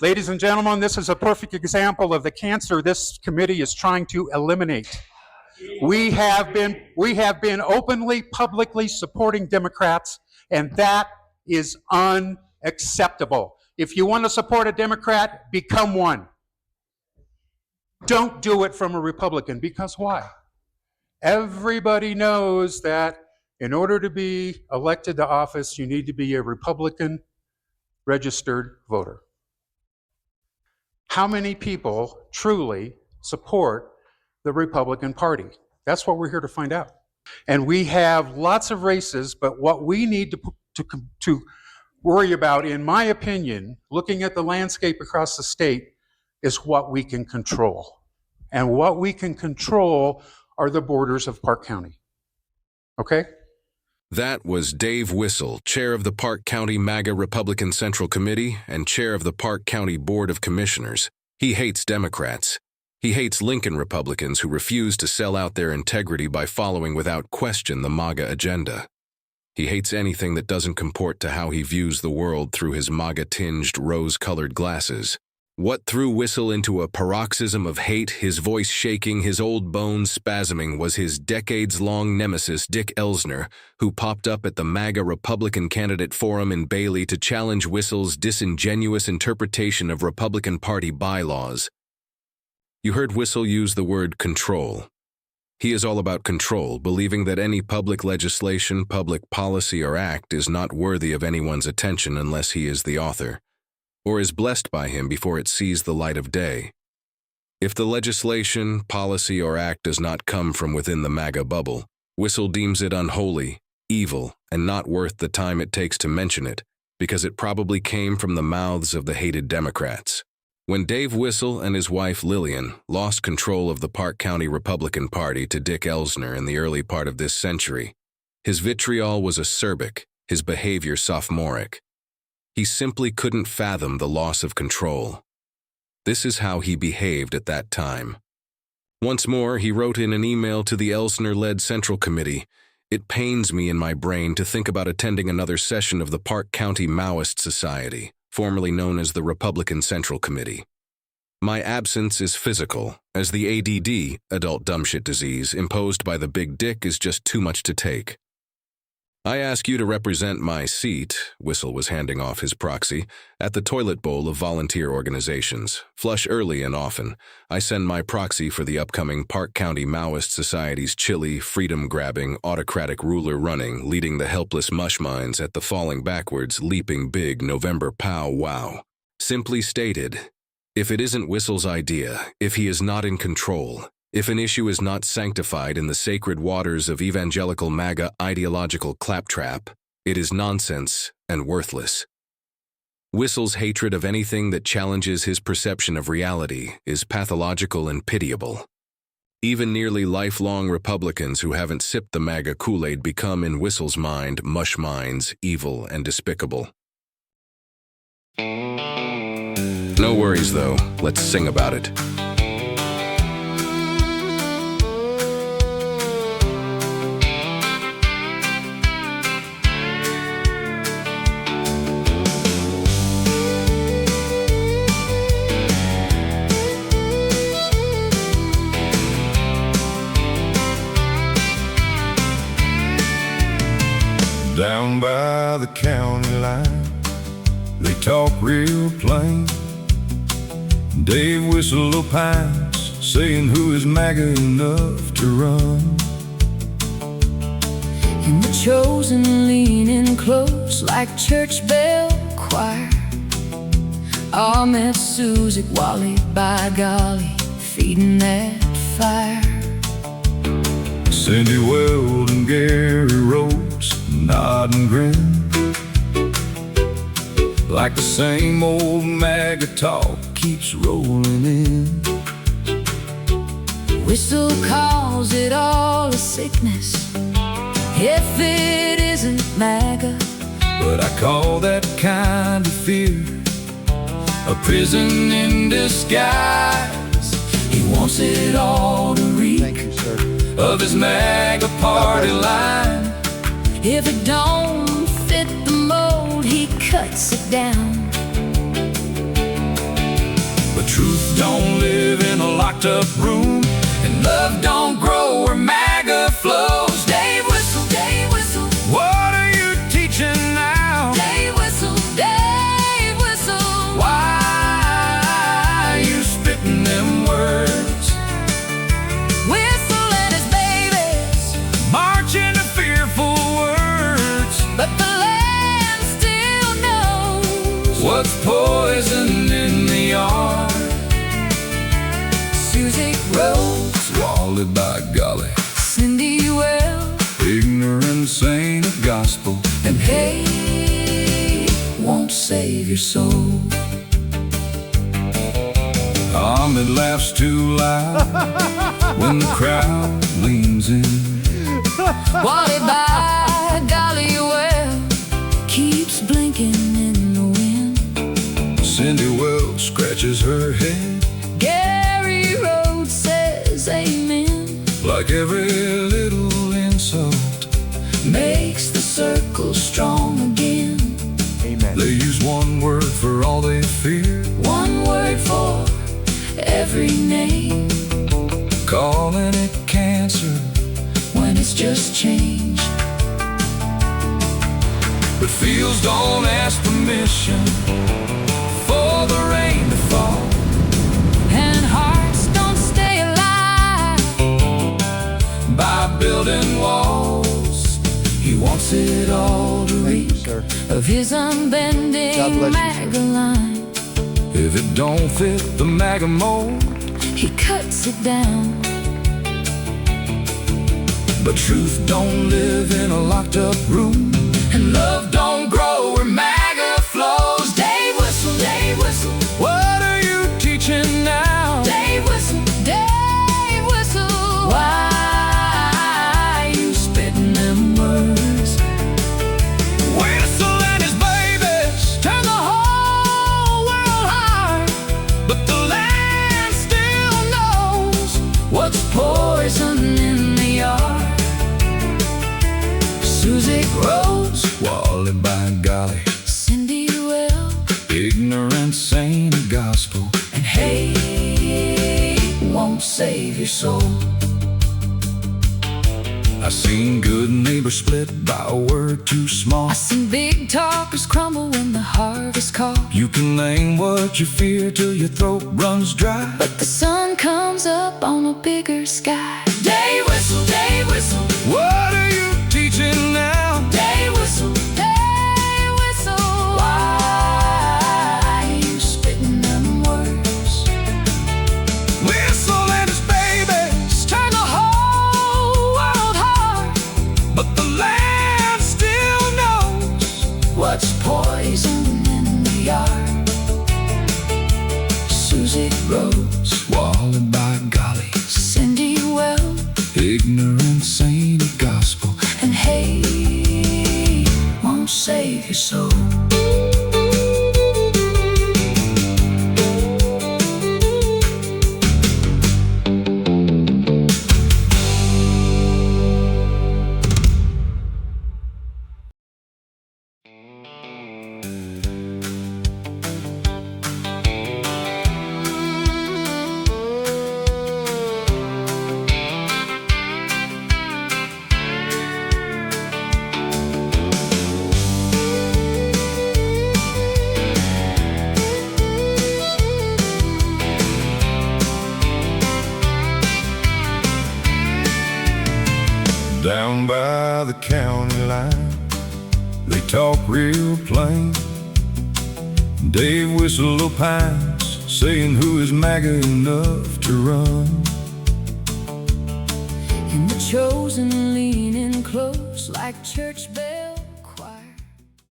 Ladies and gentlemen, this is a perfect example of the cancer this committee is trying to eliminate. We have been openly, publicly supporting Democrats, and that is unacceptable. If you want to support a Democrat, become one. Don't do it from a Republican, because why? Everybody knows that in order to be elected to office, you need to be a Republican registered voter. How many people truly support the Republican Party? That's what we're here to find out. And we have lots of races, but what we need to worry about, in my opinion, looking at the landscape across the state, is what we can control. And what we can control are the borders of Park County. Okay? That was Dave Wissel, chair of the Park County MAGA Republican Central Committee and chair of the Park County Board of Commissioners. He hates Democrats. He hates Lincoln Republicans who refuse to sell out their integrity by following without question the MAGA agenda. He hates anything that doesn't comport to how he views the world through his MAGA-tinged rose-colored glasses. What threw Wissel into a paroxysm of hate, his voice shaking, his old bones spasming, was his decades-long nemesis, Dick Elsner, who popped up at the MAGA Republican Candidate Forum in Bailey to challenge Wissel's disingenuous interpretation of Republican Party bylaws. You heard Wissel use the word control. He is all about control, believing that any public legislation, public policy, or act is not worthy of anyone's attention unless he is the author, or is blessed by him before it sees the light of day. If the legislation, policy, or act does not come from within the MAGA bubble, Wissel deems it unholy, evil, and not worth the time it takes to mention it, because it probably came from the mouths of the hated Democrats. When Dave Wissel and his wife Lillian lost control of the Park County Republican Party to Dick Elsner in the early part of this century, his vitriol was acerbic, his behavior sophomoric. He simply couldn't fathom the loss of control. This is how he behaved at that time. Once more, he wrote in an email to the Elsner-led Central Committee, "It pains me in my brain to think about attending another session of the Park County Maoist Society, formerly known as the Republican Central Committee. My absence is physical, as the ADD, adult dumbshit disease, imposed by the big dick is just too much to take. I ask you to represent my seat," Wissel was handing off his proxy, "at the toilet bowl of volunteer organizations. Flush early and often. I send my proxy for the upcoming Park County Maoist Society's chilly, freedom-grabbing, autocratic ruler running, leading the helpless mushminds at the falling backwards, leaping big November pow-wow. Simply stated, if it isn't Wissel's idea, if he is not in control, if an issue is not sanctified in the sacred waters of evangelical MAGA ideological claptrap, it is nonsense and worthless. Wissel's hatred of anything that challenges his perception of reality is pathological and pitiable. Even nearly lifelong Republicans who haven't sipped the MAGA Kool-Aid become, in Wissel's mind, mush minds, evil and despicable. No worries, though. Let's sing about it. Down by the county line, they talk real plain. Dave Wissel opines, saying who is MAGA enough to run. And the chosen leaning close like church bell choir. Ahmed, Suzik, Wally, by golly, feeding that fire. Cindy Weld and Gary Rose nod and grin, like the same old MAGA talk keeps rolling in. Wissel calls it all a sickness if it isn't MAGA. But I call that kind of fear a prison in disguise. He wants it all to reek. Thank you, sir. Of his MAGA party line. If it don't fit the mold, he cuts it down. don't live in a locked up room, and love don't grow where MAGA flows. Dave Wissel, Dave Wissel, what are you teaching now? Dave Wissel, Dave Wissel, why are you spitting them words? Wissel and his babies Marching to fearful words, but the land still knows what's poison in the yard? Susie Rose, Wally by golly, Cindy Well, ignorance ain't a gospel, and hate won't save your soul. Ahmed laughs too loud when the crowd leans in. Wally by golly well keeps blinking in the wind. Cindy Well scratches her head Gary Rhodes says amen. like every little insult Makes the circle strong again. They use one word for all they fear, One word for every name, calling it cancer, when it's just change. but fields don't ask permission for the rain to fall. And hearts don't stay alive By building walls, He wants it all to reach of his unbending MAGA line. if it don't fit the MAGA mold, He cuts it down. but truth don't live in a locked up room, And love don't grow where MAGA flows. Dave Wissel, Dave Wissel, what are you teaching now? Dave Wissel, Dave Wissel, why are you spitting them words? Wissel and his babies Turn the whole world hard, but the land still knows what's poison in the yard? Susie Rose, Wally by golly, Cindy Well, ignorance ain't a gospel, and hate won't save your soul. I seen good neighbors split by a word too small. I seen big talkers crumble when the harvest calls. You can name what you fear till your throat runs dry, But the sun comes up on a bigger sky. Dave Wissel, Dave Wissel, what are you teaching now? Dave Wissel, Dave Wissel, why are you spitting them words? Wissel and his babies Turn the whole world hard, but the land still knows what's poison in the yard? Susie Rose, Wally by golly, Cindy Well, ignorance ain't a gospel, and hate won't save your soul. Down by the county line, they talk real plain. Dave Wissel opines, saying who is MAGA enough to run. And the chosen leaning close like church bells.